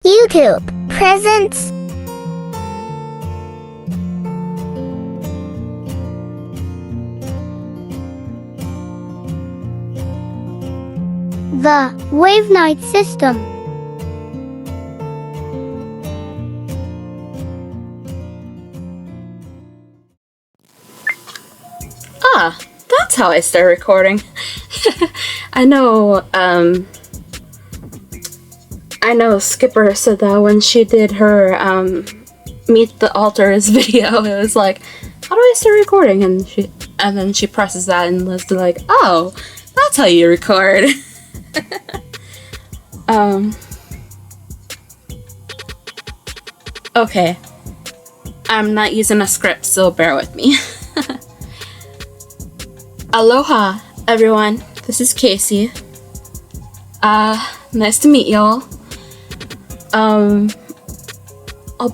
YouTube presents the Wavenite system. Ah, that's how I start recording. I know Skipper said that when she did her Meet the Altars video. It was like, how do I start recording? And then she presses that and was like, oh, that's how you record. Okay. I'm not using a script, so bear with me. Aloha, everyone. This is Kaycie. Nice to meet y'all. I'll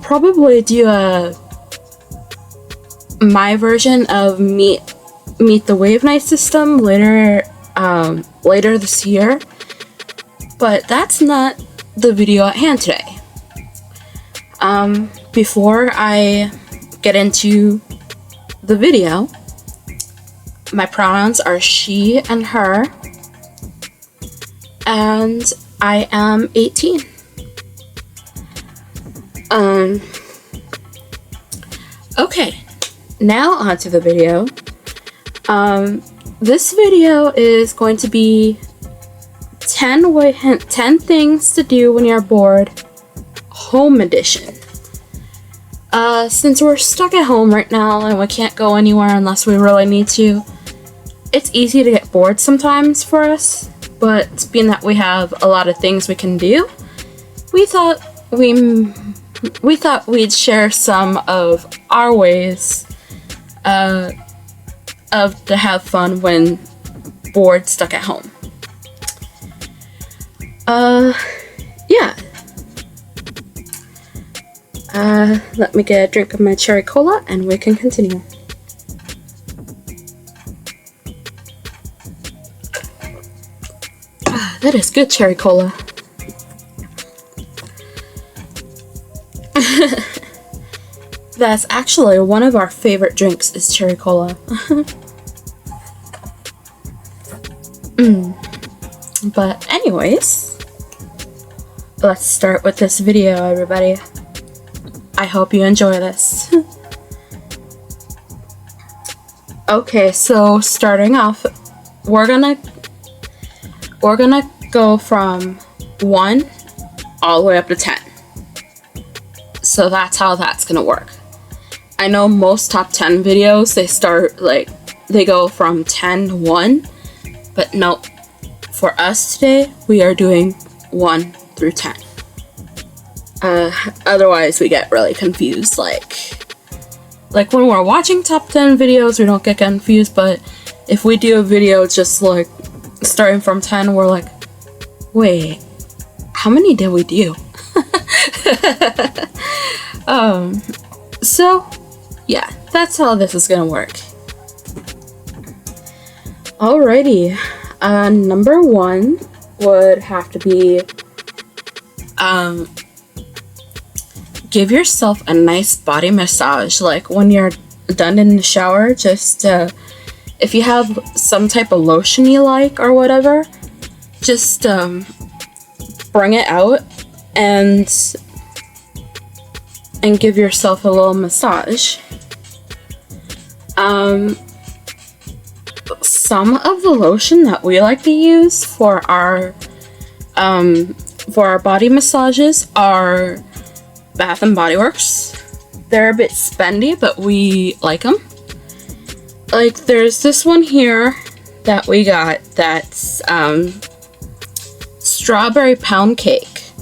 probably do my version of Meet the Wavenite system later this year, but that's not the video at hand today. Before I get into the video, my pronouns are she and her, and I am 18. Okay, now onto the video. This video is going to be 10 things to do when you're bored, home edition. Since we're stuck at home right now and we can't go anywhere unless we really need to, it's easy to get bored sometimes for us, but being that we have a lot of things we can do, we thought we'd share some of our ways to have fun when bored, stuck at home. Yeah. Let me get a drink of my cherry cola and we can continue. That is good cherry cola. That's actually one of our favorite drinks is cherry cola. But anyways, let's start with this video, everybody. I hope you enjoy this. Okay, so starting off, we're gonna go from 1 all the way up to 10. So that's how that's gonna work. I know most top 10 videos, they go from 10 to 1, but no, for us today, we are doing 1 through 10. Otherwise we get really confused, like when we're watching top 10 videos, we don't get confused, but if we do a video just like starting from 10, we're like, wait, how many did we do? So yeah, that's how this is gonna work. Alrighty, number 1 would have to be give yourself a nice body massage. Like when you're done in the shower, just if you have some type of lotion you like or whatever, just bring it out and give yourself a little massage. Some of the lotion that we like to use for our body massages are Bath and Body Works. They're a bit spendy, but we like them. Like there's this one here that we got that's strawberry pound cake,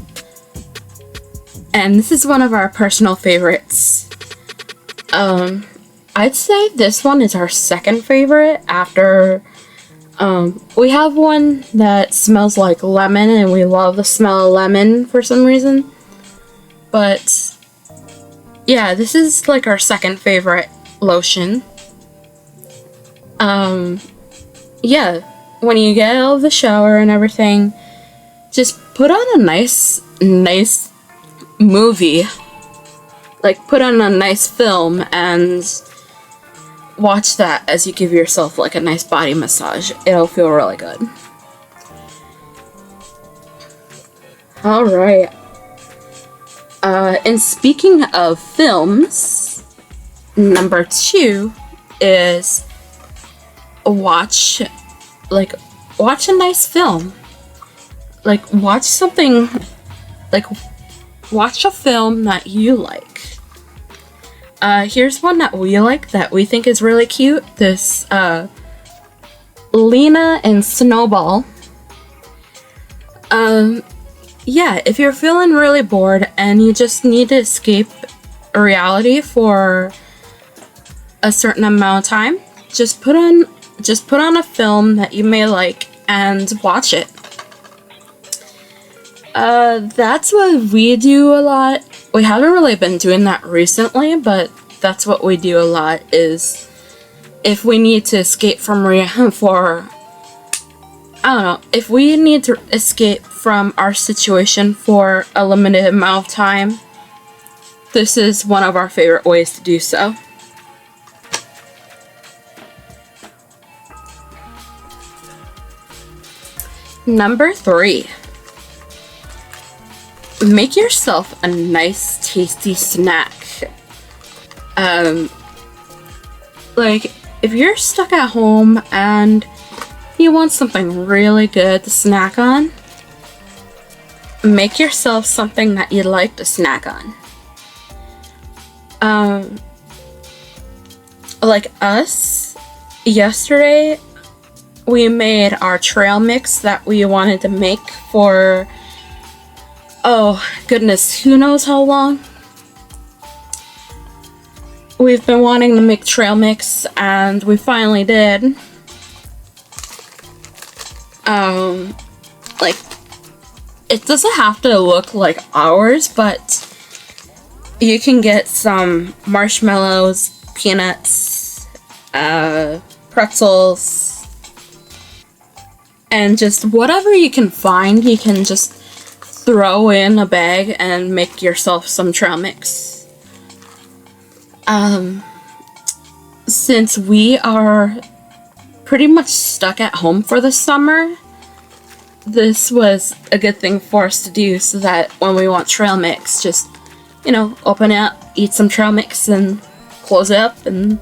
and this is one of our personal favorites. I'd say this one is our second favorite after we have one that smells like lemon, and we love the smell of lemon for some reason. But yeah, this is like our second favorite lotion. Yeah, when you get out of the shower and everything, just put on a nice movie, like put on a nice film and watch that as you give yourself like a nice body massage. It'll feel really good. Alright. And speaking of films, number 2 is watch a nice film. Like watch a film that you like. Here's one that we like that we think is really cute. This Lena and Snowball. Yeah, if you're feeling really bored and you just need to escape reality for a certain amount of time, just put on a film that you may like and watch it. That's what we do a lot. We haven't really been doing that recently, but that's what we do a lot, is if we need to escape from if we need to escape from our situation for a limited amount of time, this is one of our favorite ways to do so. Number 3. Make yourself a nice tasty snack. Like if you're stuck at home and you want something really good to snack on, make yourself something that you like to snack on. Like us, yesterday we made our trail mix that we wanted to make for, oh goodness, who knows how long. We've been wanting to make trail mix and we finally did. Like, it doesn't have to look like ours, but you can get some marshmallows, peanuts, pretzels, and just whatever you can find, you can just throw in a bag and make yourself some trail mix. Since we are pretty much stuck at home for the summer, this was a good thing for us to do, so that when we want trail mix, just, you know, open it up, eat some trail mix, and close it up, and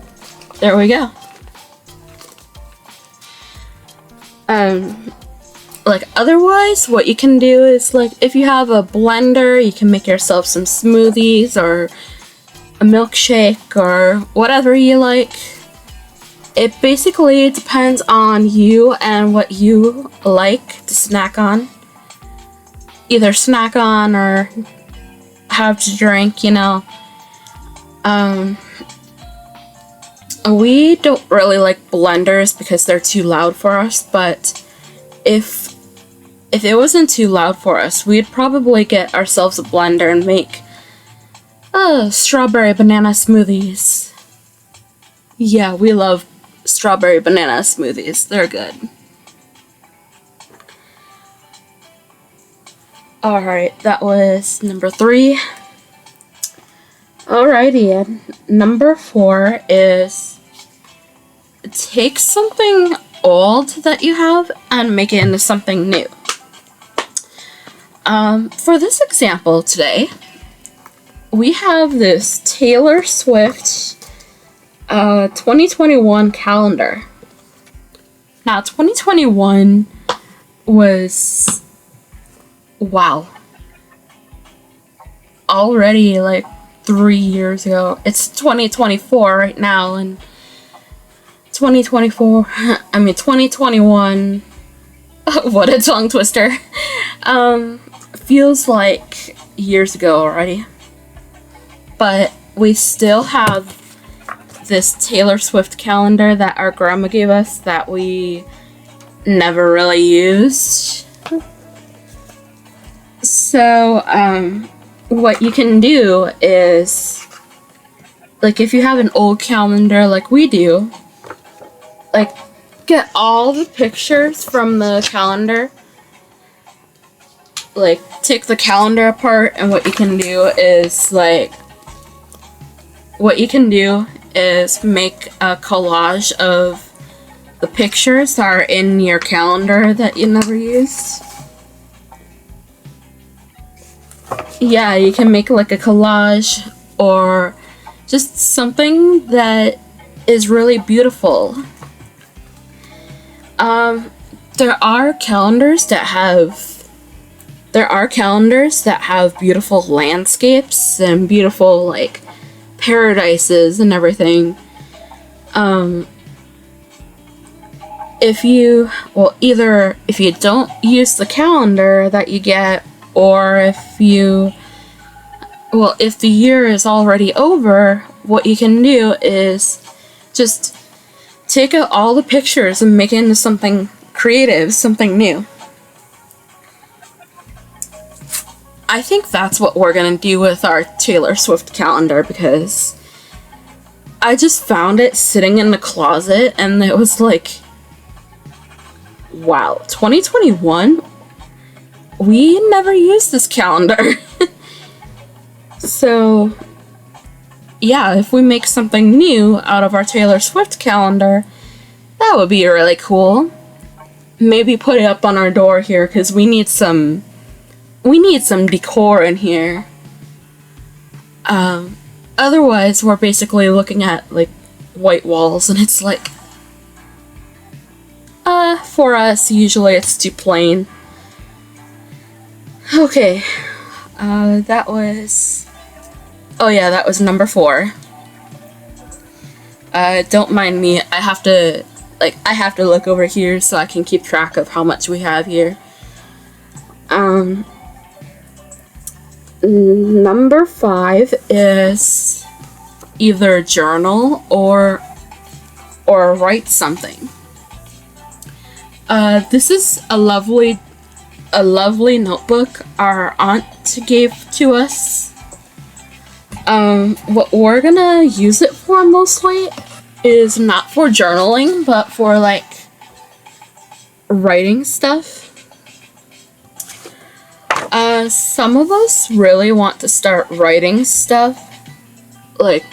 there we go. Like, otherwise, what you can do is, like, if you have a blender, you can make yourself some smoothies, or a milkshake, or whatever you like. It basically depends on you and what you like to snack on. Either snack on or have to drink, you know. We don't really like blenders because they're too loud for us, but if it wasn't too loud for us, we'd probably get ourselves a blender and make strawberry banana smoothies. Yeah, we love strawberry banana smoothies. They're good. Alright, that was number 3. Alrighty, and number 4 is take something old that you have and make it into something new. For this example today, we have this Taylor Swift 2021 calendar. Now, 2021 was, wow, already like 3 years ago. It's 2024 right now, and 2021, what a tongue twister, feels like years ago already. But we still have this Taylor Swift calendar that our grandma gave us that we never really used. So, what you can do is, like, if you have an old calendar like we do, like, get all the pictures from the calendar like take the calendar apart, and what you can do is make a collage of the pictures that are in your calendar that you never used. Yeah, you can make like a collage or just something that is really beautiful. There are calendars that have beautiful landscapes and beautiful like paradises and everything. If you don't use the calendar that you get, or if the year is already over, what you can do is just take out all the pictures and make it into something creative, something new. I think that's what we're gonna do with our Taylor Swift calendar, because I just found it sitting in the closet and it was like, wow, 2021? We never used this calendar. So, yeah, if we make something new out of our Taylor Swift calendar, that would be really cool. Maybe put it up on our door here, because we need some decor in here. Otherwise, we're basically looking at like white walls, and it's like, for us, usually it's too plain. Okay, that was number 4. Don't mind me, I have to look over here so I can keep track of how much we have here. Number 5 is either journal or write something. This is a lovely notebook our aunt gave to us. What we're gonna use it for mostly is not for journaling, but for like writing stuff. Some of us really want to start writing stuff. Like,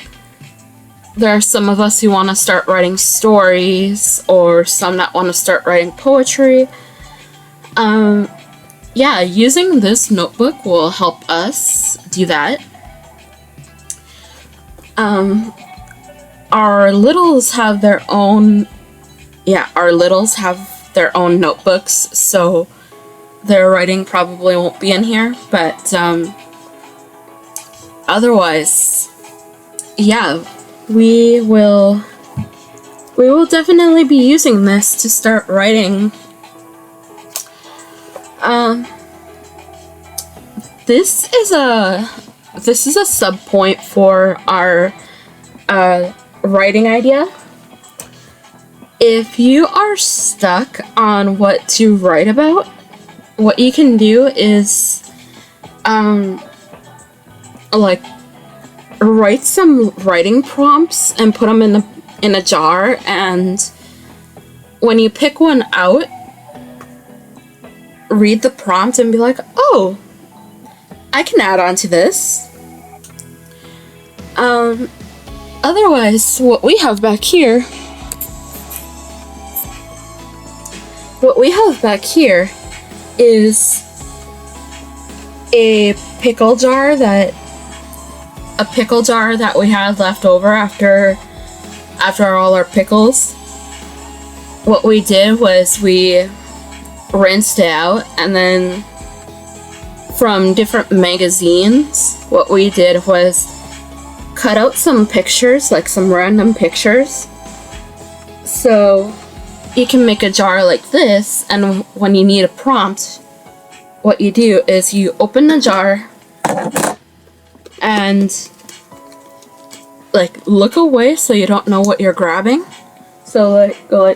there are some of us who want to start writing stories, or some that want to start writing poetry. Yeah, using this notebook will help us do that. Our littles have their own notebooks, so their writing probably won't be in here, but otherwise, yeah, we will definitely be using this to start writing. This is a sub point for our writing idea. If you are stuck on what to write about, what you can do is like write some writing prompts and put them in a jar, and when you pick one out, read the prompt and be like, oh, I can add on to this. Otherwise, what we have back here is a pickle jar that we had left over after all our pickles. What we did was we rinsed it out, and then from different magazines, what we did was cut out some pictures, like some random pictures. So you can make a jar like this, and when you need a prompt, what you do is you open the jar and like look away so you don't know what you're grabbing. So go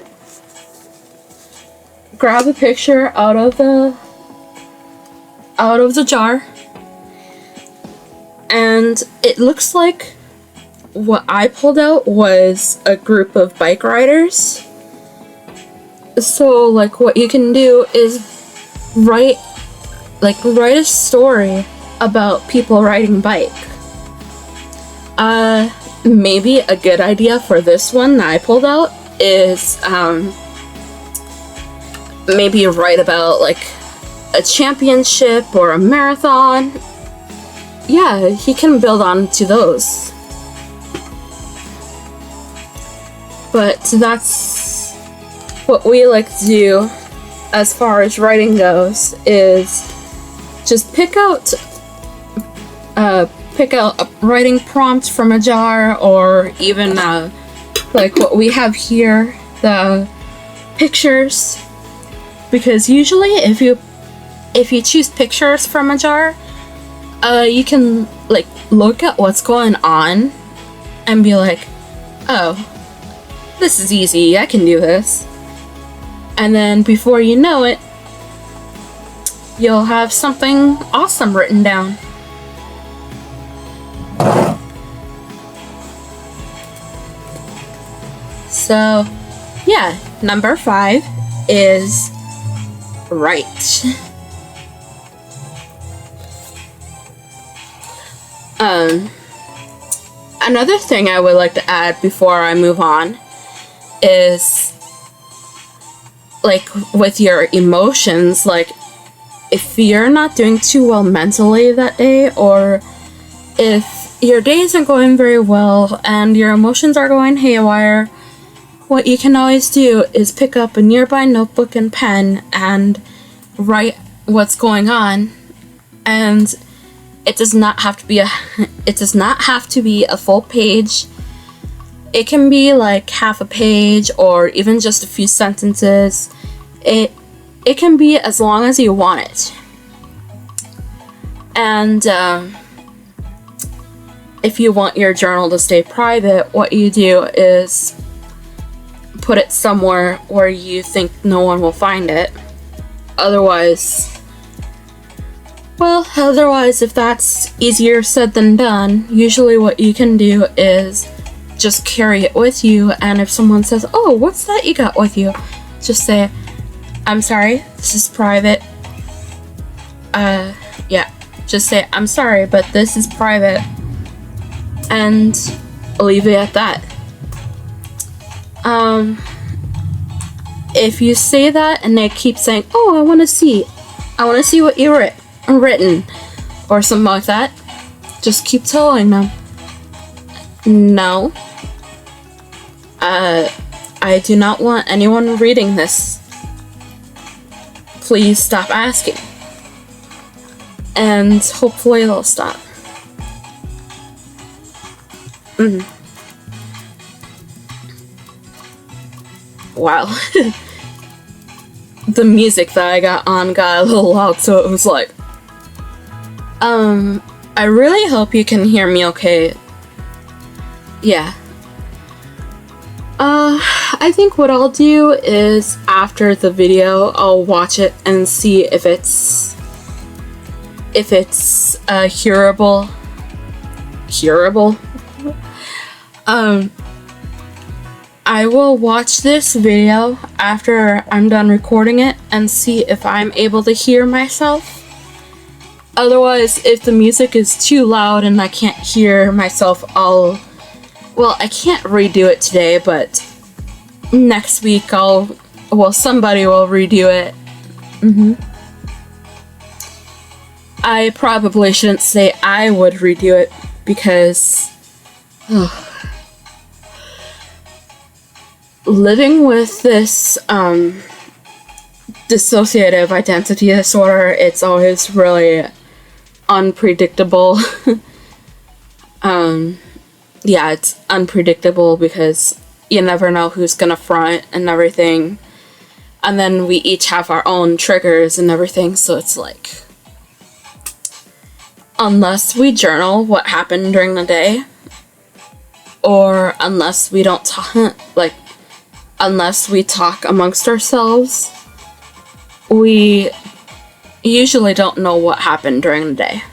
grab a picture out of the jar, and it looks like what I pulled out was a group of bike riders. So like what you can do is write like write a story about people riding bike. Maybe a good idea for this one that I pulled out is maybe write about like a championship or a marathon. Yeah, he can build on to those. But that's what we like to do as far as writing goes, is just pick out a writing prompt from a jar, or even like what we have here, the pictures. Because usually if you choose pictures from a jar, you can like look at what's going on and be like, oh, this is easy, I can do this. And then before you know it, you'll have something awesome written down. So, yeah, number 5 is write. Another thing I would like to add before I move on is, like, with your emotions, like, if you're not doing too well mentally that day, or if your day isn't going very well and your emotions are going haywire, what you can always do is pick up a nearby notebook and pen and write what's going on. And it does not have to be a full page. It can be like half a page or even just a few sentences. It can be as long as you want it. And if you want your journal to stay private, what you do is put it somewhere where you think no one will find it. Otherwise, if that's easier said than done, usually what you can do is just carry it with you, and if someone says, oh, what's that you got with you? Just say, I'm sorry, this is private. Just say, I'm sorry, but this is private. And leave it at that. If you say that and they keep saying, oh, I want to see what you written, or something like that, just keep telling them, no, I do not want anyone reading this. Please stop asking. And hopefully they'll stop. Wow. The music that I got on got a little loud, so it was like, I really hope you can hear me okay. Yeah. I think what I'll do is, after the video, I'll watch it and see if it's hearable. I will watch this video after I'm done recording it and see if I'm able to hear myself. Otherwise, if the music is too loud and I can't hear myself, I can't redo it today, but next week somebody will redo it. I probably shouldn't say I would redo it, because living with this dissociative identity disorder, it's always really unpredictable. It's unpredictable because you never know who's gonna front and everything. And then we each have our own triggers and everything, so it's like, unless we journal what happened during the day, or unless we don't talk, unless we talk amongst ourselves, we usually don't know what happened during the day.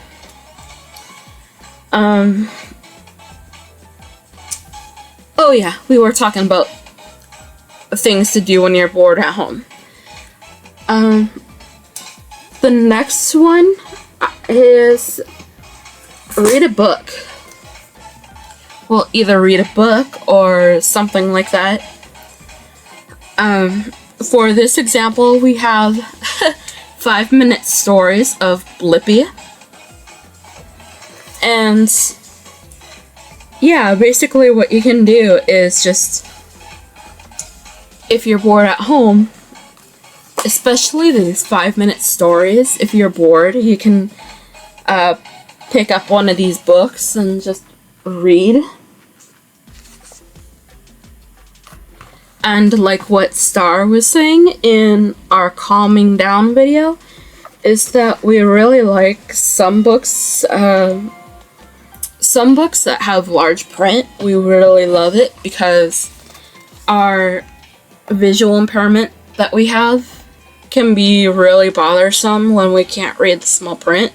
Oh yeah, we were talking about things to do when you're bored at home. The next one is read a book. Well, either read a book or something like that. For this example, we have 5-minute stories of Blippi. And yeah, basically what you can do is just, if you're bored at home, especially these 5-minute stories, if you're bored, you can pick up one of these books and just read. And like what Star was saying in our calming down video, is that we really like some books that have large print. We really love it because our visual impairment that we have can be really bothersome when we can't read the small print.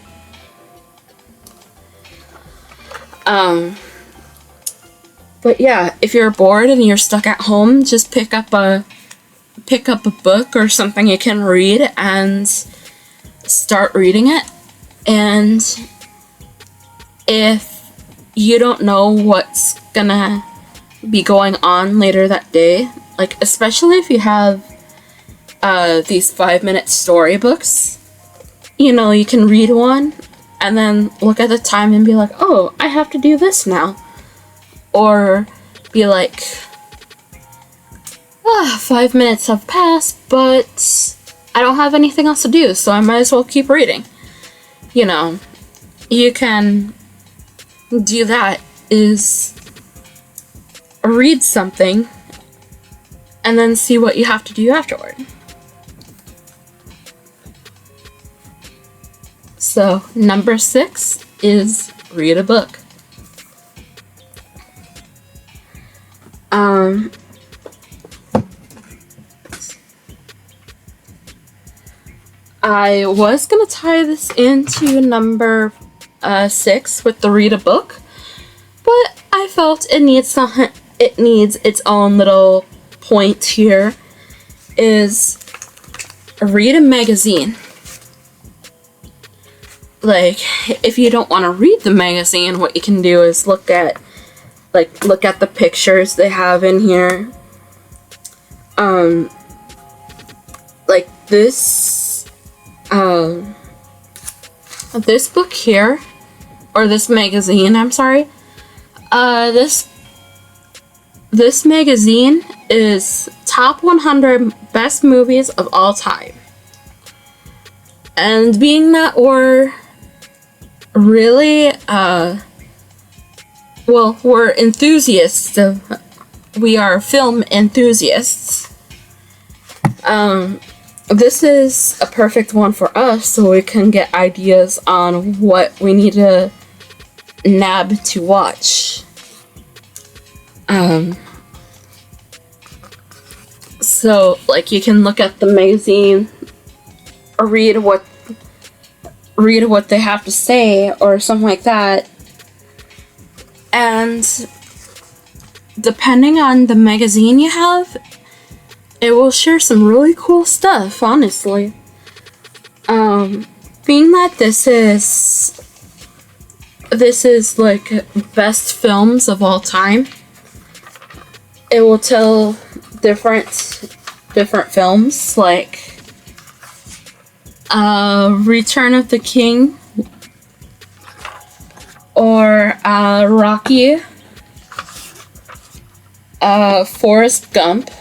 But yeah, if you're bored and you're stuck at home, just pick up a book or something you can read and start reading it. And if you don't know what's gonna be going on later that day, like especially if you have these 5-minute storybooks, you know, you can read one and then look at the time and be like, oh, I have to do this now. Or be like, 5 minutes have passed, but I don't have anything else to do, so I might as well keep reading. You know, you can do that, is read something and then see what you have to do afterward. So, number 6 is read a book. I was gonna tie this into number 6 with the read a book, but I felt it needs its own little point here, is read a magazine. Like, if you don't want to read the magazine, what you can do is look at the pictures they have in here. Like this book here, or this magazine, I'm sorry. This magazine is top 100 best movies of all time. And being that we're really, we're enthusiasts. We are film enthusiasts. This is a perfect one for us, so we can get ideas on what we need to nab to watch. So, like, you can look at the magazine, or read what they have to say, or something like that. And depending on the magazine you have, it will share some really cool stuff, honestly. Being that this is like best films of all time, it will tell different films, like Return of the King, or Rocky, Forrest Gump,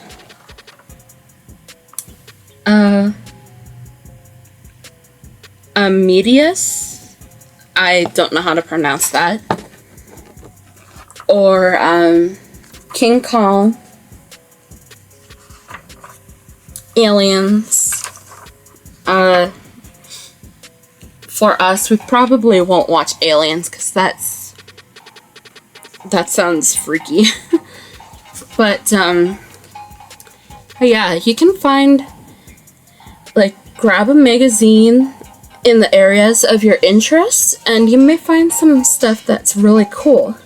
Medius, I don't know how to pronounce that, or King Kong, Aliens. For us, we probably won't watch Aliens because that sounds freaky. But yeah, you can find, like, grab a magazine in the areas of your interest, and you may find some stuff that's really cool.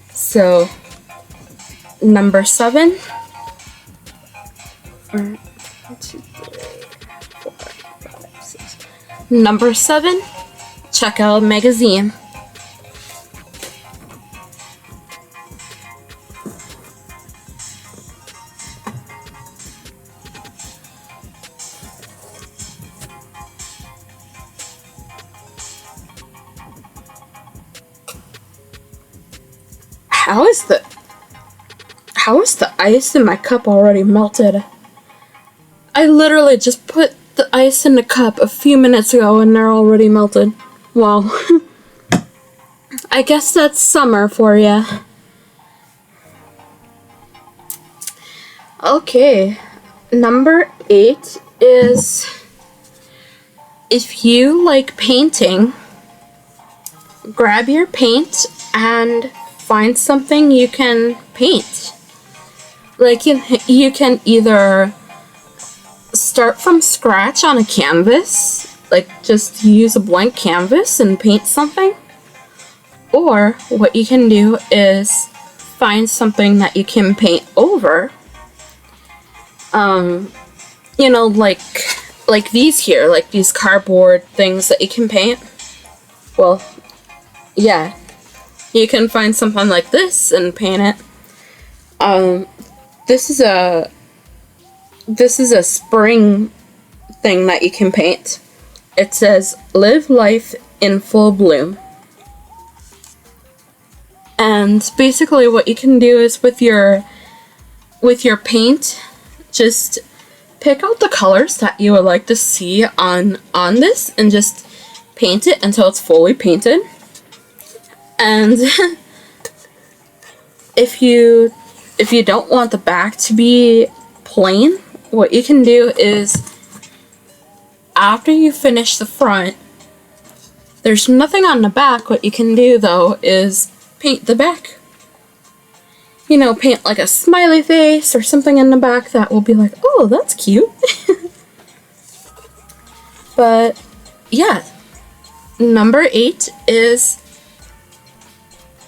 So, number 7. 1, 2, 3. Number 7, check out a magazine. How is the ice in my cup already melted? I literally just put the ice in the cup a few minutes ago and they're already melted. Well, I guess that's summer for ya. Okay, number 8 is, if you like painting, grab your paint and find something you can paint. Like, you can either start from scratch on a canvas, like just use a blank canvas and paint something, or what you can do is find something that you can paint over. You know, like these here, like these cardboard things that you can paint. Well, yeah, you can find something like this and paint it. This is a spring thing that you can paint. It says, "Live life in full bloom." And basically what you can do is with your paint, just pick out the colors that you would like to see on this and just paint it until it's fully painted. And if you don't want the back to be plain, what you can do is, after you finish the front, there's nothing on the back. What you can do though is paint the back. You know, paint like a smiley face or something in the back that will be like, oh, that's cute. But yeah, number 8 is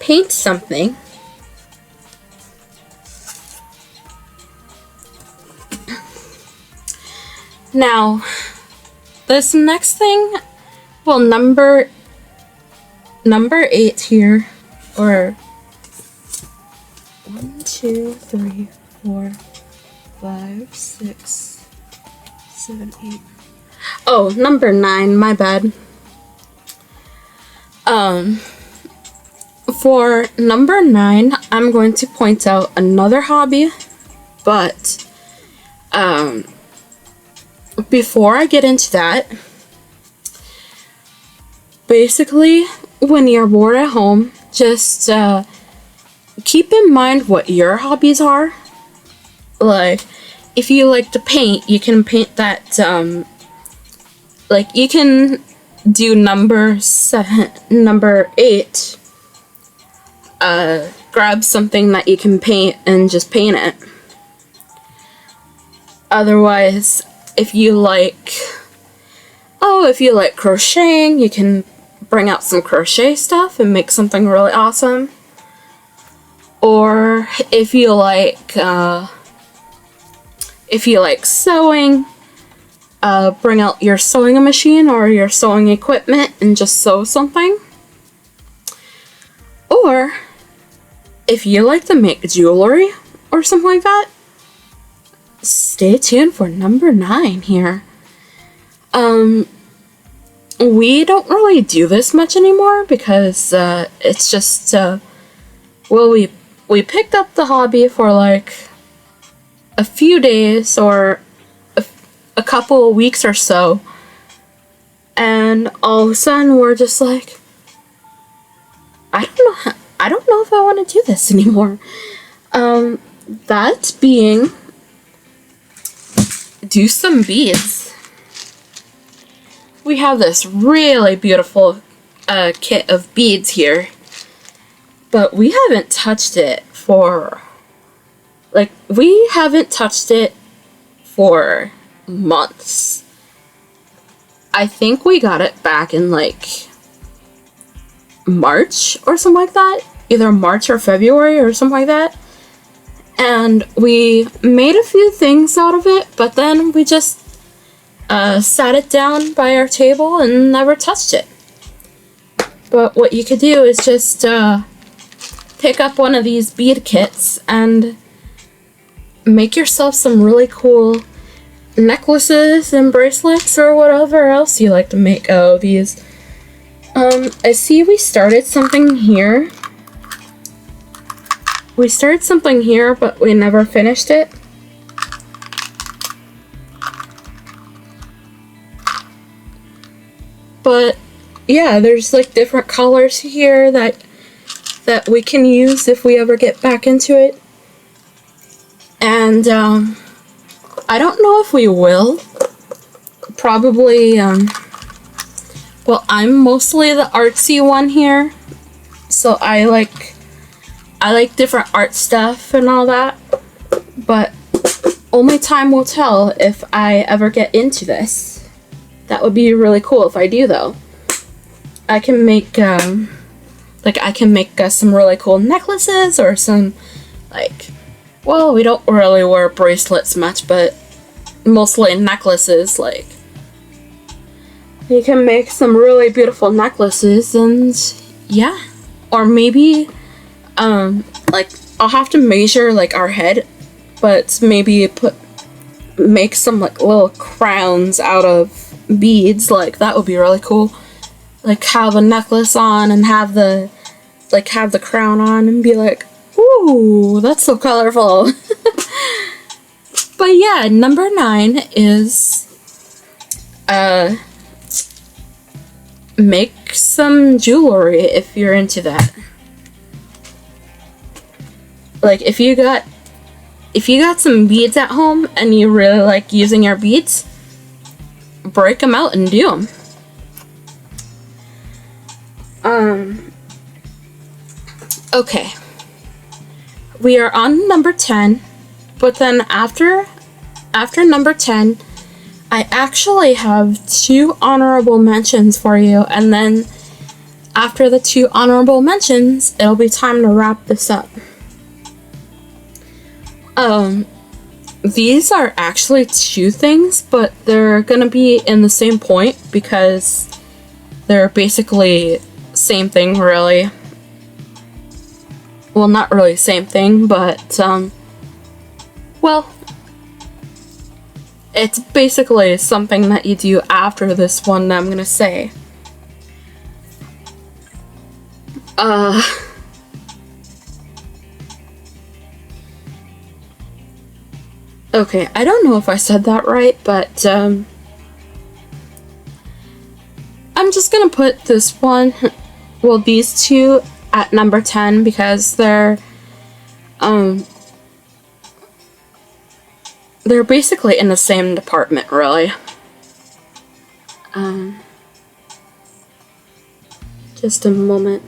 paint something. Now, this next thing, well, number 8 here, or 1, 2, 3, 4, 5, 6, 7, 8. Oh, number 9, my bad. For number 9, I'm going to point out another hobby, but before I get into that, basically, when you're bored at home, just keep in mind what your hobbies are. Like, if you like to paint, you can paint that, like, you can do number 8, grab something that you can paint and just paint it. Otherwise, if you like crocheting, you can bring out some crochet stuff and make something really awesome. Or if you like sewing, bring out your sewing machine or your sewing equipment and just sew something. Or if you like to make jewelry or something like that, stay tuned for number 9 here. We don't really do this much anymore because it's just well, we picked up the hobby for like a few days or a couple of weeks or so, and all of a sudden we're just like, I don't know if I want to do this anymore. That being, do some beads. We have this really beautiful kit of beads here, but we haven't touched it for months. I think we got it back in like March or something like that, either March or February or something like that. And we made a few things out of it, but then we just sat it down by our table and never touched it. But what you could do is just pick up one of these bead kits and make yourself some really cool necklaces and bracelets or whatever else you like to make out of these. I see we started something here. We started something here, but we never finished it. But yeah, there's like different colors here that we can use if we ever get back into it. And I don't know if we will. Probably, well, I'm mostly the artsy one here, so I like different art stuff and all that, but only time will tell if I ever get into this. That would be really cool if I do, though. I can make, some really cool necklaces or some, like, well, we don't really wear bracelets much, but mostly necklaces, like, you can make some really beautiful necklaces, and yeah. Or maybe, like, I'll have to measure, like, our head, but maybe make some, like, little crowns out of beads, like, that would be really cool. Like, have a necklace on and have the crown on and be like, ooh, that's so colorful. But yeah, number 9 is, make some jewelry if you're into that. Like, if you got some beads at home and you really like using your beads, break them out and do them. Okay. We are on number 10, but then after number 10, I actually have 2 honorable mentions for you, and then after the 2 honorable mentions, it'll be time to wrap this up. These are actually 2 things, but they're gonna be in the same point because they're basically same thing, really. Well, not really same thing, but, well, it's basically something that you do after this one that I'm gonna say. Okay, I don't know if I said that right, but, I'm just gonna put this one, well, these 2 at number 10 because they're basically in the same department, really. Just a moment.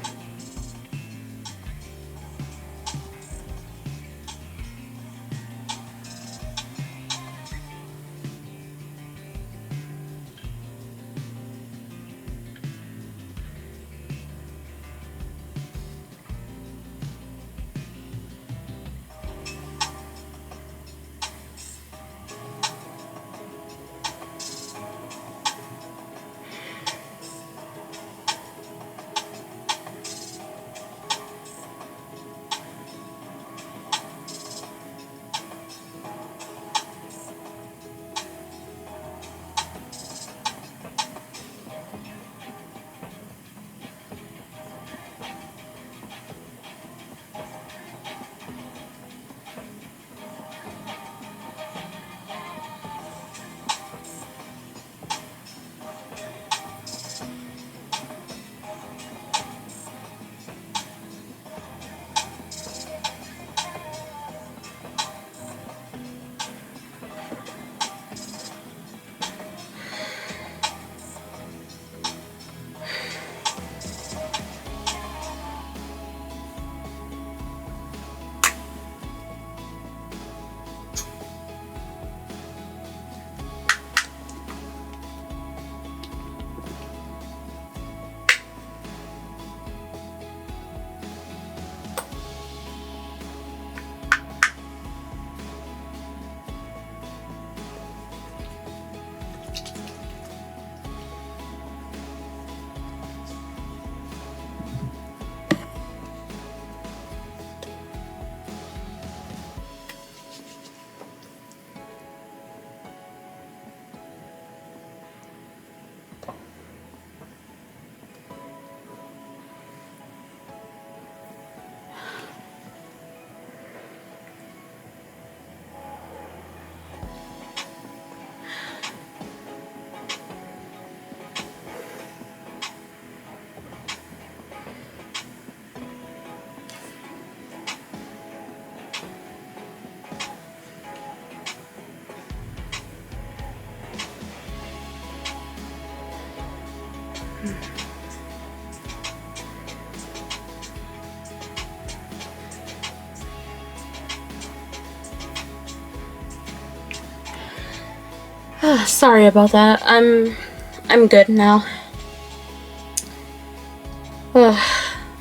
Sorry about that. I'm good now.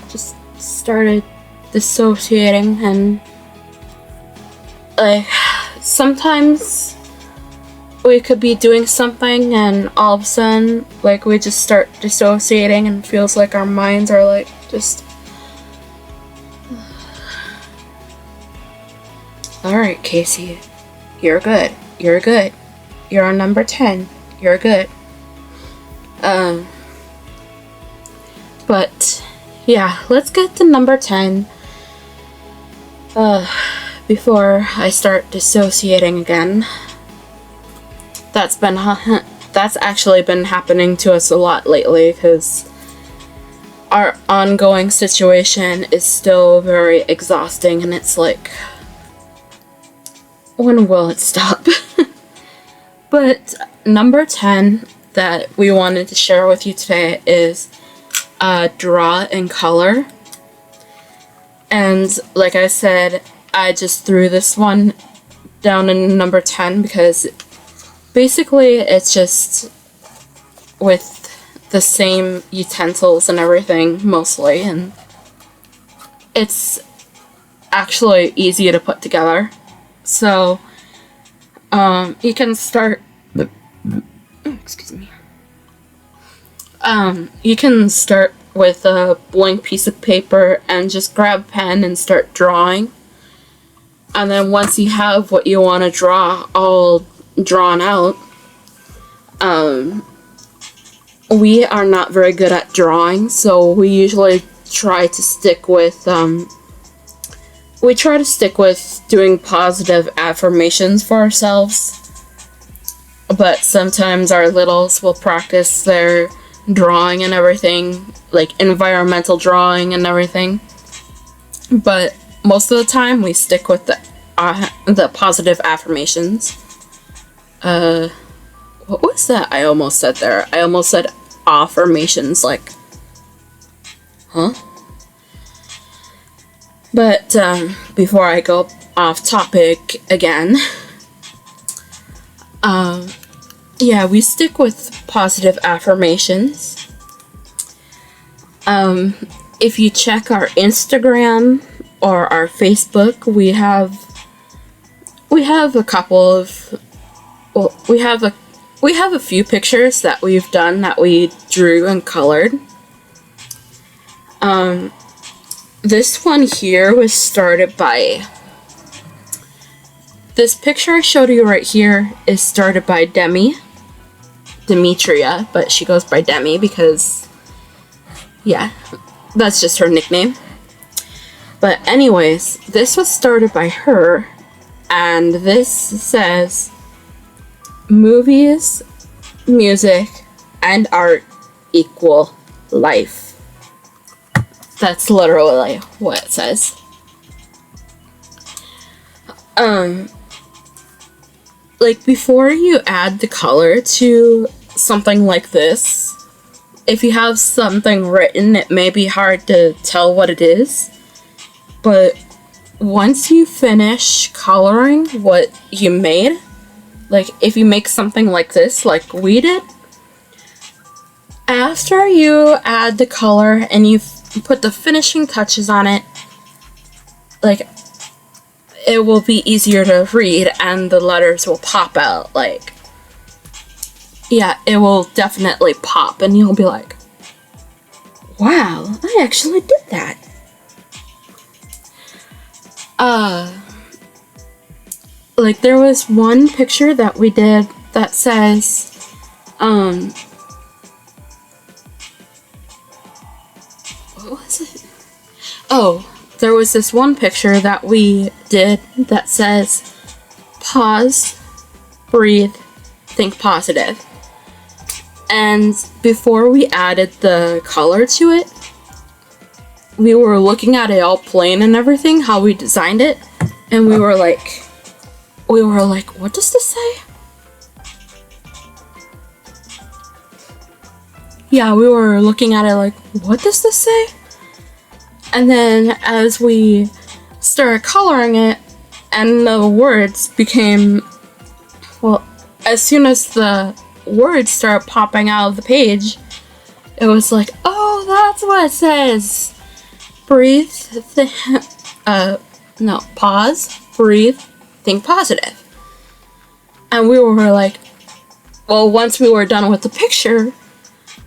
Just started dissociating, and like sometimes we could be doing something and all of a sudden like we just start dissociating and feels like our minds are like just alright, Kaycie, you're good. You're good. You're on number 10. You're good. But yeah, let's get to number 10 before I start dissociating again. That's actually been happening to us a lot lately because our ongoing situation is still very exhausting, and it's like, when will it stop? But number 10 that we wanted to share with you today is draw in color. And like I said, I just threw this one down in number 10 because basically it's just with the same utensils and everything mostly, and it's actually easy to put together. So you can start excuse me. You can start with a blank piece of paper and just grab a pen and start drawing. And then once you have what you want to draw all drawn out, we are not very good at drawing, so we usually try to stick with doing positive affirmations for ourselves. But sometimes our littles will practice their drawing and everything, like environmental drawing and everything. But most of the time we stick with the positive affirmations. What was that I almost said there? I almost said affirmations, like, huh? But before I go off topic again, yeah, we stick with positive affirmations. If you check our Instagram or our Facebook, we have a couple of, well, we have a few pictures that we've done that we drew and colored. This one here was started by, this picture I showed you right here is started by Demetria, but she goes by Demi because, yeah, that's just her nickname. But anyways, this was started by her, and this says, movies, music, and art equal life. That's literally what it says. Like, before you add the color to something like this, if you have something written, it may be hard to tell what it is. But once you finish coloring what you made, like if you make something like this, like we did, after you add the color and you put the finishing touches on it, like, it will be easier to read and the letters will pop out. Like, yeah, it will definitely pop and you'll be like, wow, I actually did that. Like, there was one picture that we did that says, what was it? Oh, there was this one picture that we did that says, pause, breathe, think positive. And before we added the color to it, we were looking at it all plain and everything, how we designed it, and we were like, what does this say? Yeah, we were looking at it like, what does this say? And then as we started coloring it and the words became, well, as soon as the words start popping out of the page, it was like, oh, that's what it says. Breathe, pause, breathe, think positive. And we were like, well, once we were done with the picture,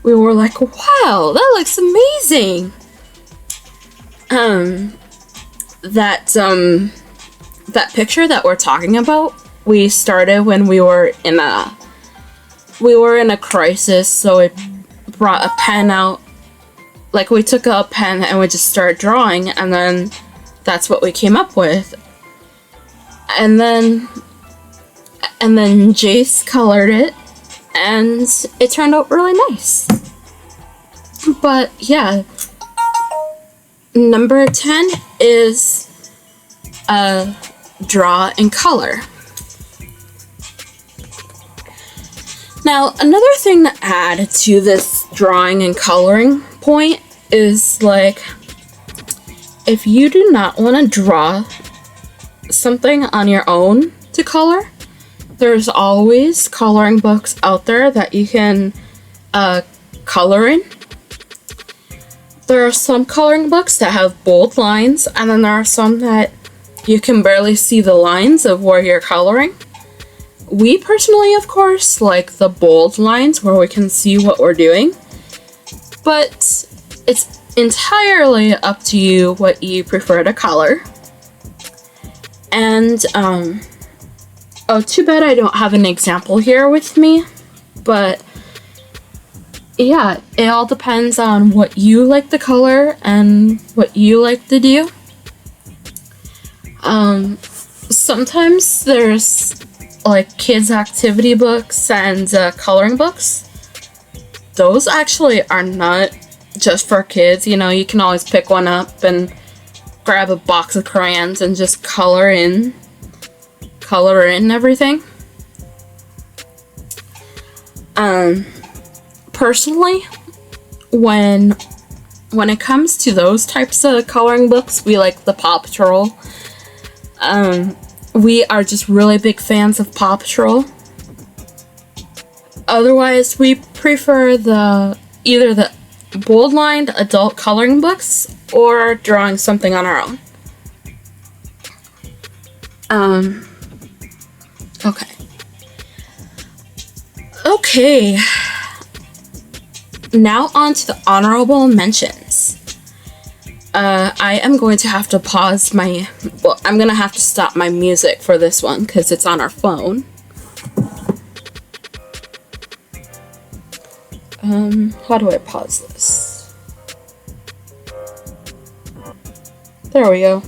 we were like, wow, that looks amazing. That picture that we're talking about, we started when we were in a crisis, so it brought a pen out. Like, we took a pen and we just started drawing, and then that's what we came up with. And then Jace colored it, and it turned out really nice. But yeah, number 10 is draw and color. Now, another thing to add to this drawing and coloring point is, like, if you do not want to draw something on your own to color, there's always coloring books out there that you can color in. There are some coloring books that have bold lines, and then there are some that you can barely see the lines of where you're coloring. We personally, of course, like the bold lines where we can see what we're doing, but it's entirely up to you what you prefer to color. And, oh, too bad I don't have an example here with me, but yeah, it all depends on what you like to color and what you like to do. Sometimes there's like kids' activity books and coloring books. Those actually are not just for kids. You know, you can always pick one up and grab a box of crayons and just color in everything. Personally, when it comes to those types of coloring books, we like the Paw Patrol. We are just really big fans of Paw Patrol. Otherwise, we prefer either the bold-lined adult coloring books or drawing something on our own. Okay. Now on to the honorable mentions. I am going to have to pause I'm going to have to stop my music for this one because it's on our phone. How do I pause this? There we go.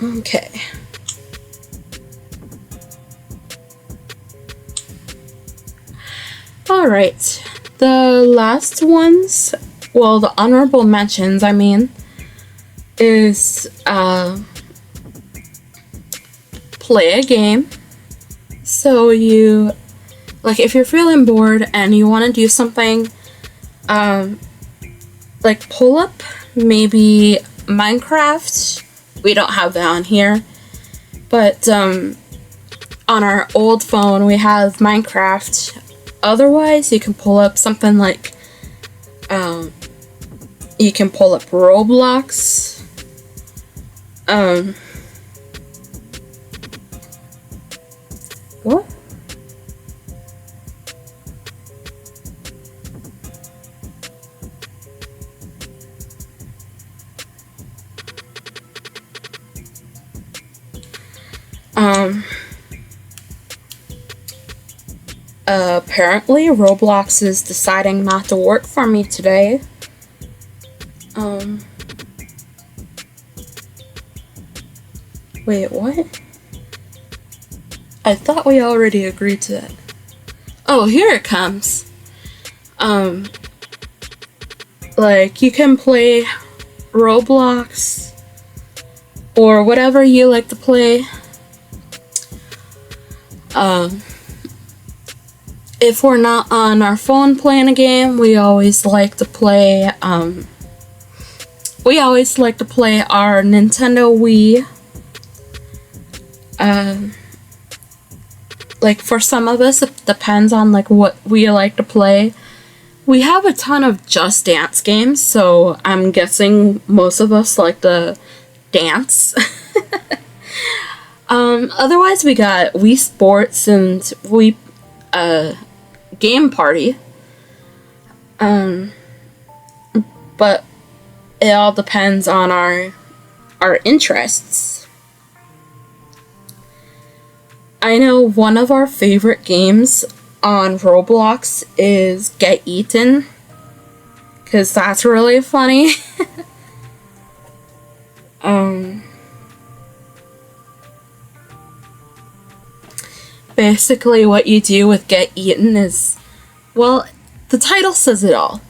Okay. Alright, the last ones, well, the honorable mentions, is play a game. So if you're feeling bored and you want to do something, like pull up maybe Minecraft. We don't have that on here, but on our old phone we have Minecraft. Otherwise, you can pull up something like, you can pull up Roblox. What? Apparently Roblox is deciding not to work for me today. Wait, what? I thought we already agreed to that. Oh, here it comes. Like, you can play Roblox or whatever you like to play. If we're not on our phone playing a game, we always like to play we always like to play our Nintendo Wii. Like for some of us, it depends on like what we like to play. We have a ton of Just Dance games, so I'm guessing most of us like to dance. Otherwise, we got Wii Sports and Wii Game Party. But it all depends on our interests. I know one of our favorite games on Roblox is Get Eaten, because that's really funny. Basically what you do with Get Eaten is, well, the title says it all.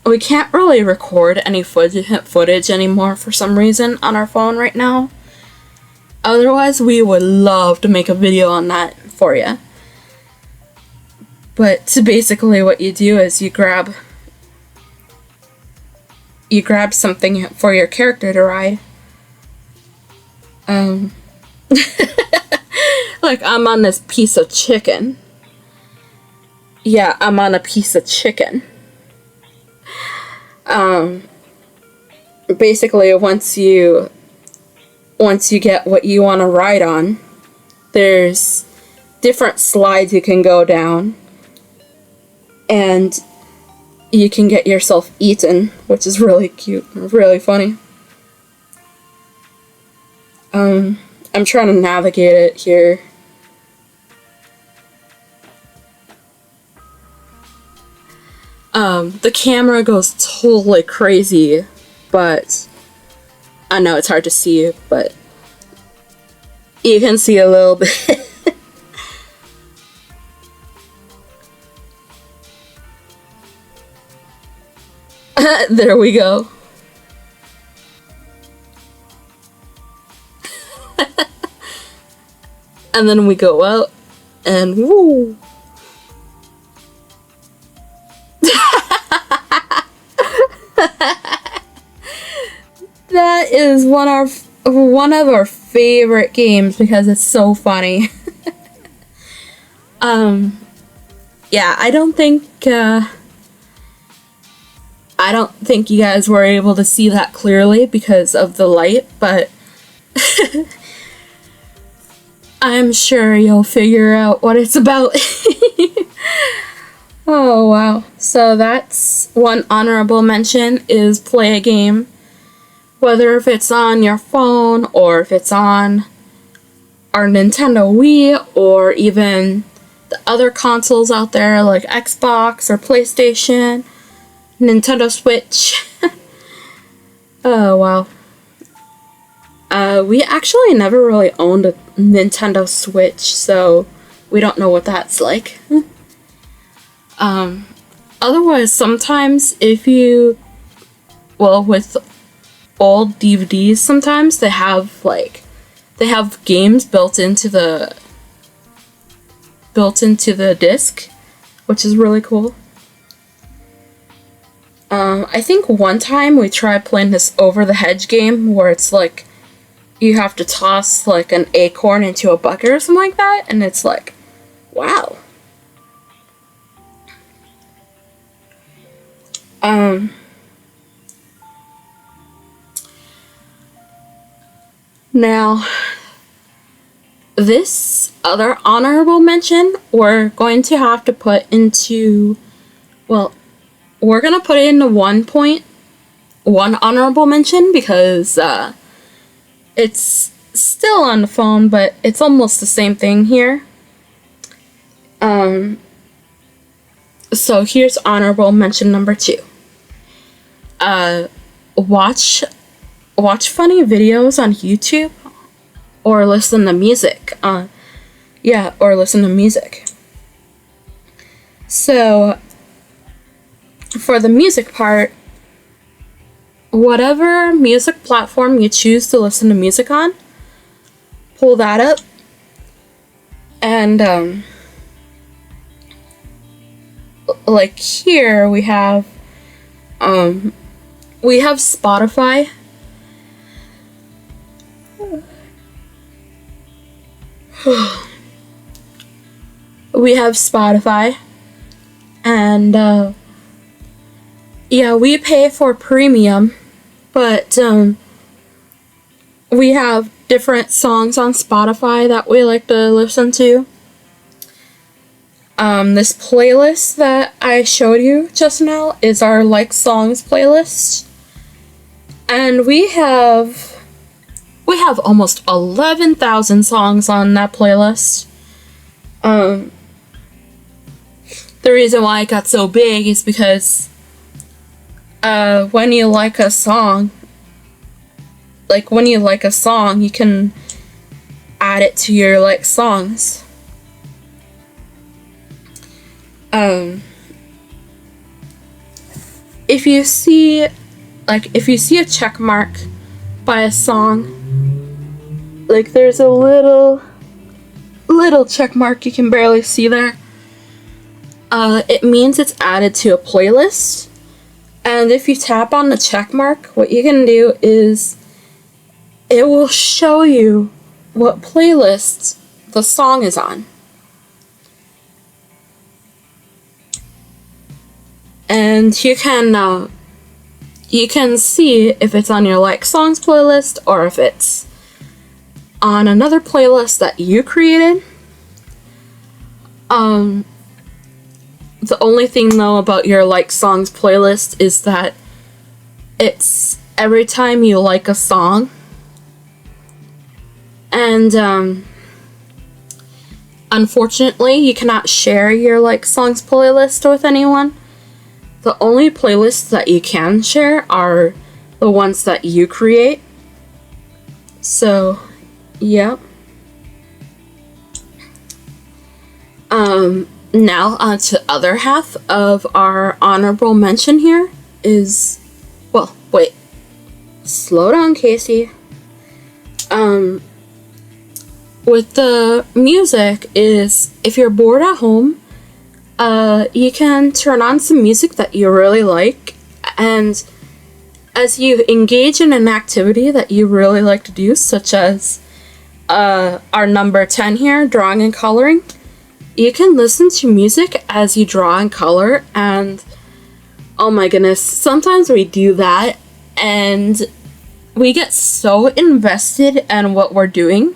We can't really record any footage anymore for some reason on our phone right now. Otherwise, we would love to make a video on that for you. But basically what you do is you grab something for your character to ride. Like, I'm on this piece of chicken. Yeah, I'm on a piece of chicken. Basically, once you get what you want to ride on, there's different slides you can go down, and you can get yourself eaten, which is really cute, really funny. I'm trying to navigate it here. The camera goes totally crazy, but I know it's hard to see, but you can see a little bit. There we go. And then we go out, and woo! That is one of our favorite games because it's so funny. Yeah, I don't think you guys were able to see that clearly because of the light, but I'm sure you'll figure out what it's about. Oh, wow. So that's one honorable mention, is play a game. Whether if it's on your phone or if it's on our Nintendo Wii or even the other consoles out there like Xbox or PlayStation, Nintendo Switch. Oh, wow. We actually never really owned a Nintendo Switch, so we don't know what that's like. Otherwise, sometimes with old DVDs, sometimes they have games built into the disc, which is really cool. I think one time we tried playing this over the hedge game where it's like you have to toss like an acorn into a bucket or something like that, and it's like, wow. Now, this other honorable mention, we're going to have to put into, well, we're going to put it into one honorable mention because it's still on the phone, but it's almost the same thing here. So here's honorable mention number 2. Watch funny videos on YouTube or listen to music. Or listen to music. So for the music part, whatever music platform you choose to listen to music on, pull that up, and like here we have We have Spotify. We have Spotify, and yeah, we pay for premium, but we have different songs on Spotify that we like to listen to. This playlist that I showed you just now is our like songs playlist, and we have almost 11,000 songs on that playlist. The reason why it got so big is because when you like a song, you can add it to your like songs. If you see a check mark by a song, like there's a little check mark you can barely see there, it means it's added to a playlist. And if you tap on the check mark, what you can do is it will show you what playlist the song is on. And you can see if it's on your like songs playlist or if it's on another playlist that you created. The only thing though about your like songs playlist is that it's every time you like a song, and unfortunately you cannot share your like songs playlist with anyone. The only playlists that you can share are the ones that you create. So, yeah. Now on to the other half of our honorable mention here is, well, wait. Slow down, Kaycie. With the music is, if you're bored at home, you can turn on some music that you really like, and as you engage in an activity that you really like to do, such as our number 10 here, drawing and coloring, you can listen to music as you draw and color, and oh my goodness, sometimes we do that and we get so invested in what we're doing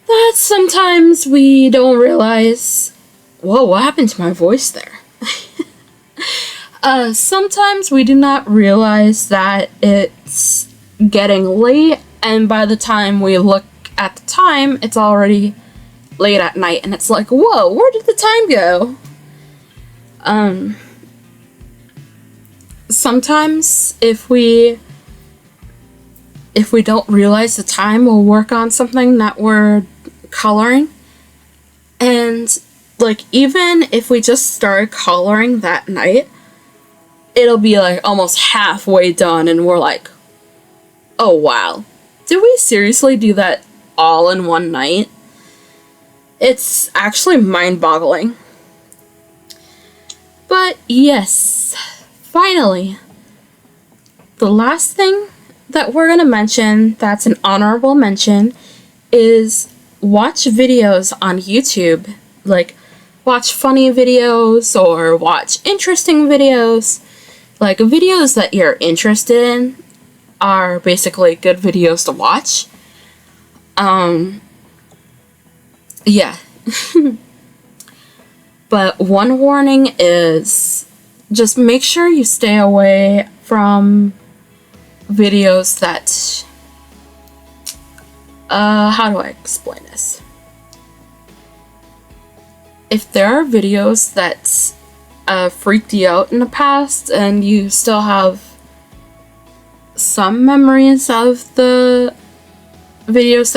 that sometimes we don't realize, whoa, what happened to my voice there? Sometimes we do not realize that it's getting late, and by the time we look at the time, it's already late at night, and it's like, whoa, where did the time go? Sometimes if we don't realize the time, we'll work on something that we're coloring, and like even if we just started coloring that night, it'll be like almost halfway done and we're like, oh wow, did we seriously do that all in one night? It's actually mind-boggling. But yes, finally, the last thing that we're gonna mention that's an honorable mention is watch videos on YouTube. Like, watch funny videos or watch interesting videos. Like, videos that you're interested in are basically good videos to watch. Yeah. But one warning is just make sure you stay away from videos that, how do I explain this? If there are videos that freaked you out in the past and you still have some memories of the videos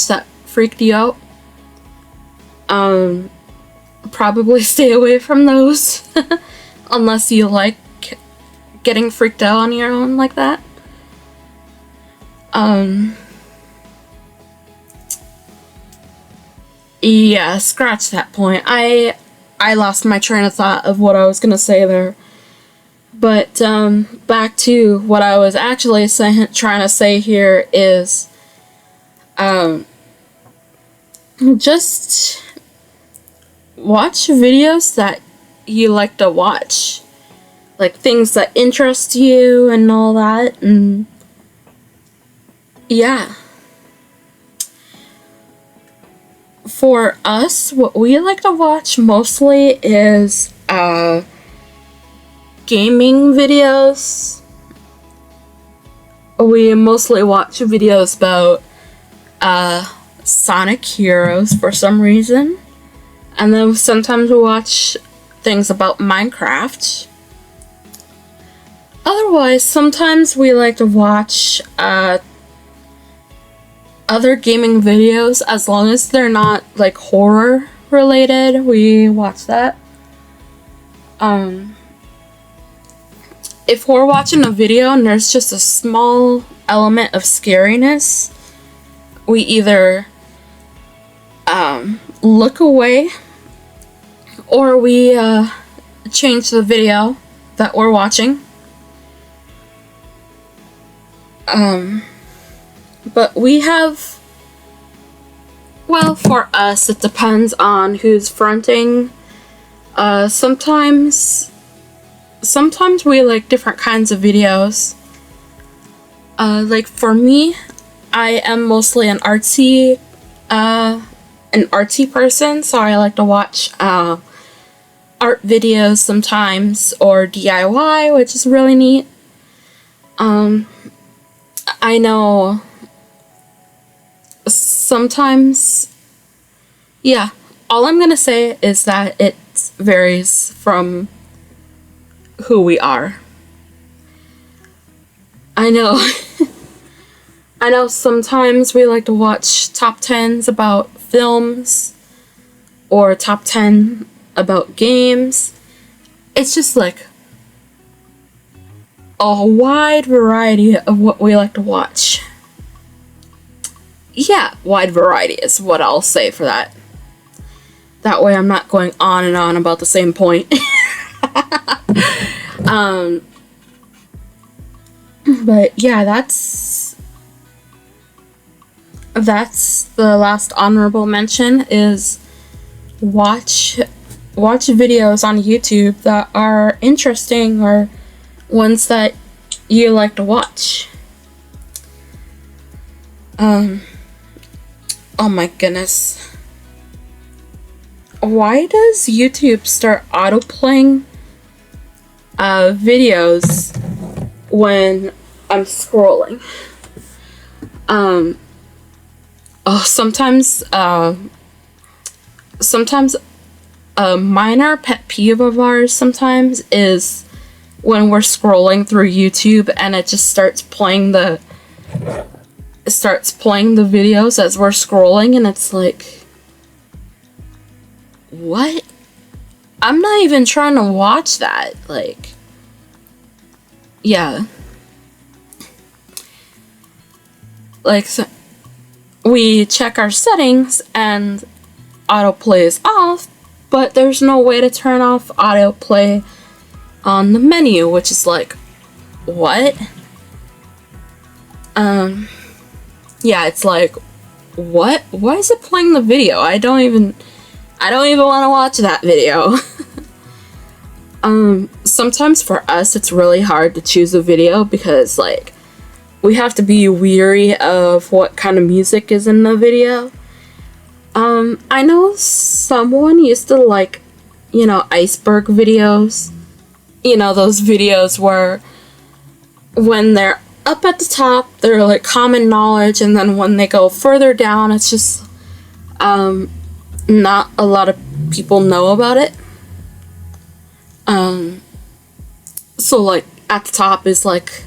that freaked you out, probably stay away from those unless you like getting freaked out on your own like that. Yeah, scratch that point. I lost my train of thought of what I was gonna say there. But back to what I was actually trying to say here is just watch videos that you like to watch, like things that interest you and all that. And yeah, for us, what we like to watch mostly is gaming videos. We mostly watch videos about Sonic Heroes for some reason. And then sometimes we watch things about Minecraft. Otherwise, sometimes we like to watch other gaming videos, as long as they're not like horror related. We watch that. If we're watching a video and there's just a small element of scariness, we either look away, or we change the video that we're watching. But we have, well, for us, it depends on who's fronting. Sometimes we like different kinds of videos. Like for me, I am mostly an artsy person, so I like to watch art videos sometimes, or DIY, which is really neat. I know sometimes, yeah, all I'm gonna say is that it varies from who we are. I know I know sometimes we like to watch top 10s about films, or top 10 about games. It's just like a wide variety of what we like to watch. Yeah, wide variety is what I'll say for that. That way I'm not going on and on about the same point. But yeah, that's the last honorable mention, is watch videos on YouTube that are interesting, or ones that you like to watch. Oh my goodness. Why does YouTube start autoplaying videos when I'm scrolling? Sometimes a minor pet peeve of ours sometimes is when we're scrolling through YouTube and it just starts playing the videos as we're scrolling, and it's like, what? I'm not even trying to watch that. Like, yeah. Like, so we check our settings and autoplay is off, but there's no way to turn off autoplay on the menu, which is like, what? Yeah, it's like, what? Why is it playing the video? I don't even want to watch that video. Sometimes for us, it's really hard to choose a video because, like, we have to be weary of what kind of music is in the video. I know someone used to like, iceberg videos. Those videos where when they're up at the top, they're like common knowledge, and then when they go further down, it's just not a lot of people know about it. So like at the top is like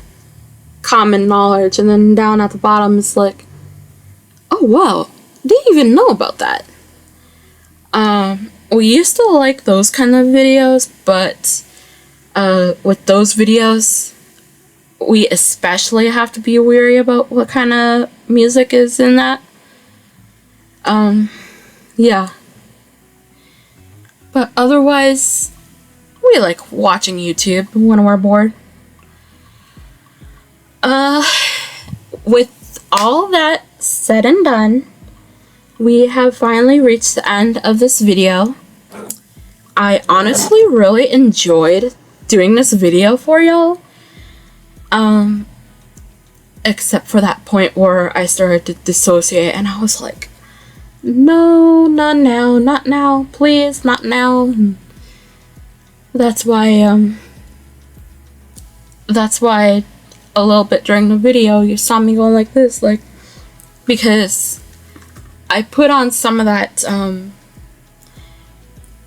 common knowledge, and then down at the bottom is like, oh wow, didn't even know about that. We used to like those kind of videos, but with those videos, we especially have to be wary about what kind of music is in that. Yeah. But otherwise, we we like watching YouTube when we're bored. With all that said and done, we have finally reached the end of this video. I honestly really enjoyed doing this video for y'all. Except for that point where I started to dissociate and I was like, no, not now, not now, please, not now. And that's why a little bit during the video you saw me going like this, like, because I put on some of that,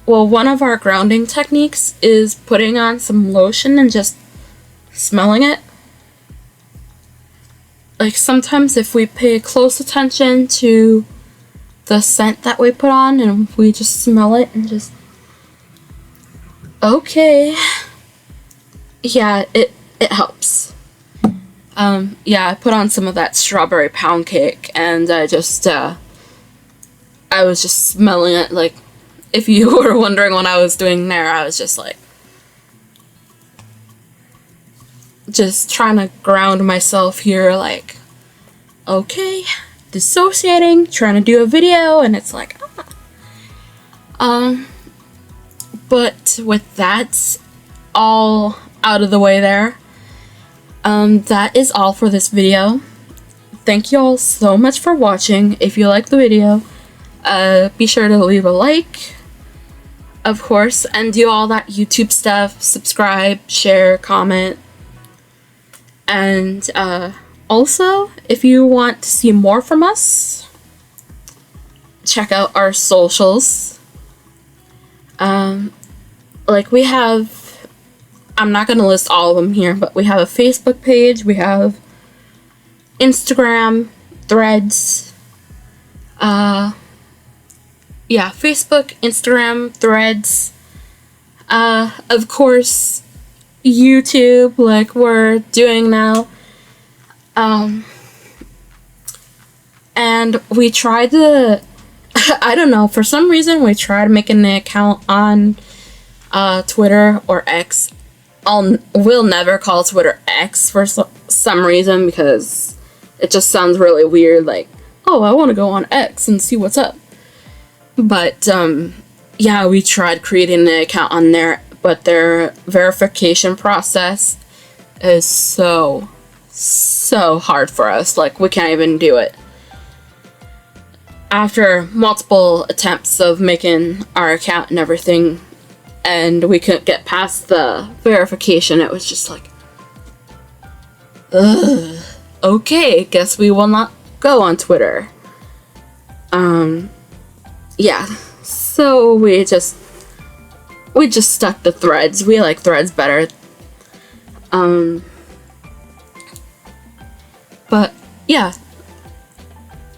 well, one of our grounding techniques is putting on some lotion and just smelling it. Like, sometimes if we pay close attention to the scent that we put on and we just smell it and just, okay, yeah, it helps. Yeah, I put on some of that strawberry pound cake and I was just smelling it. Like, if you were wondering what I was doing there, I was just like, just trying to ground myself here, like, okay, dissociating, trying to do a video, and it's like, but with that all out of the way there, that is all for this video. Thank you all so much for watching. If you liked the video, be sure to leave a like, of course, and do all that YouTube stuff, subscribe, share, comment. And also, if you want to see more from us, check out our socials. Like, we have, I'm not going to list all of them here, but we have a Facebook page, we have Instagram, Threads, yeah, Facebook, Instagram, Threads, of course, YouTube, like we're doing now. And we tried to, I don't know, for some reason we tried making an account on Twitter or X. We'll never call Twitter X for some reason because it just sounds really weird, like, oh, I want to go on X and see what's up. But yeah, we tried creating an account on there, but their verification process is so hard for us. Like, we can't even do it. After multiple attempts of making our account and everything, and we couldn't get past the verification, it was just like, ugh, okay, guess we will not go on Twitter. Yeah, so we just stuck to Threads. We like Threads better. But yeah,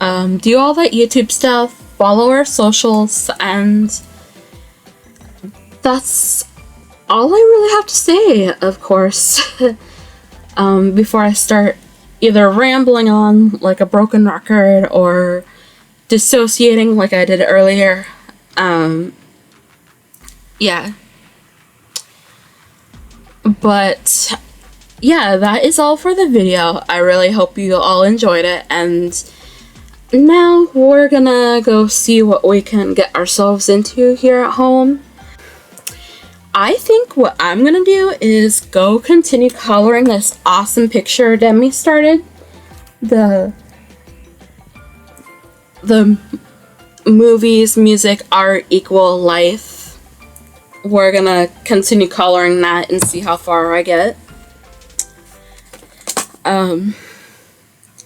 do all that YouTube stuff, follow our socials, and that's all I really have to say, of course. Before I start either rambling on like a broken record or dissociating like I did earlier. Yeah. But yeah, that is all for the video. I really hope you all enjoyed it, and now we're gonna go see what we can get ourselves into here at home. I think what I'm gonna do is go continue coloring this awesome picture Demi started. The movies, music, art equal life. We're gonna continue coloring that and see how far I get.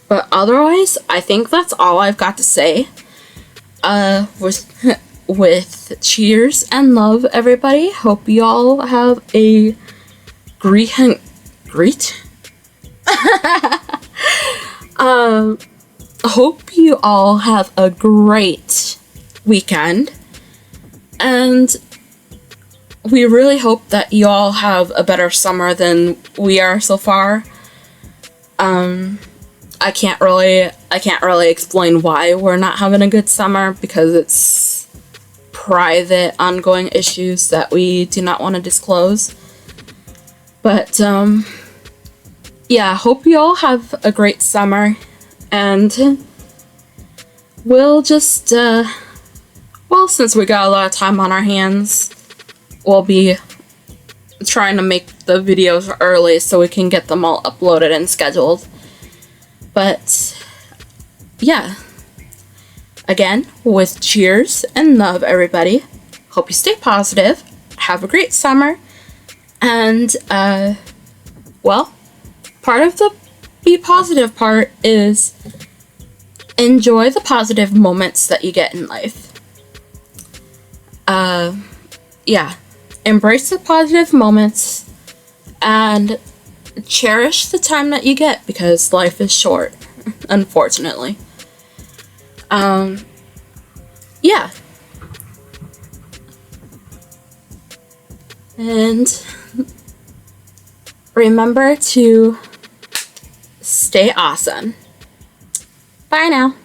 But otherwise, I think that's all I've got to say. With cheers and love, everybody. Hope you all have a greet. Hope you all have a great weekend, and we really hope that you all have a better summer than we are so far. I can't really explain why we're not having a good summer, because it's private, ongoing issues that we do not want to disclose. But, yeah, hope you all have a great summer, and we'll just, well, since we got a lot of time on our hands, we'll be trying to make the videos early so we can get them all uploaded and scheduled. But, yeah. Again, with cheers and love, everybody. Hope you stay positive. Have a great summer. And, well, part of the be positive part is enjoy the positive moments that you get in life. Yeah. Embrace the positive moments and cherish the time that you get, because life is short, unfortunately. Yeah. And remember to stay awesome. Bye now.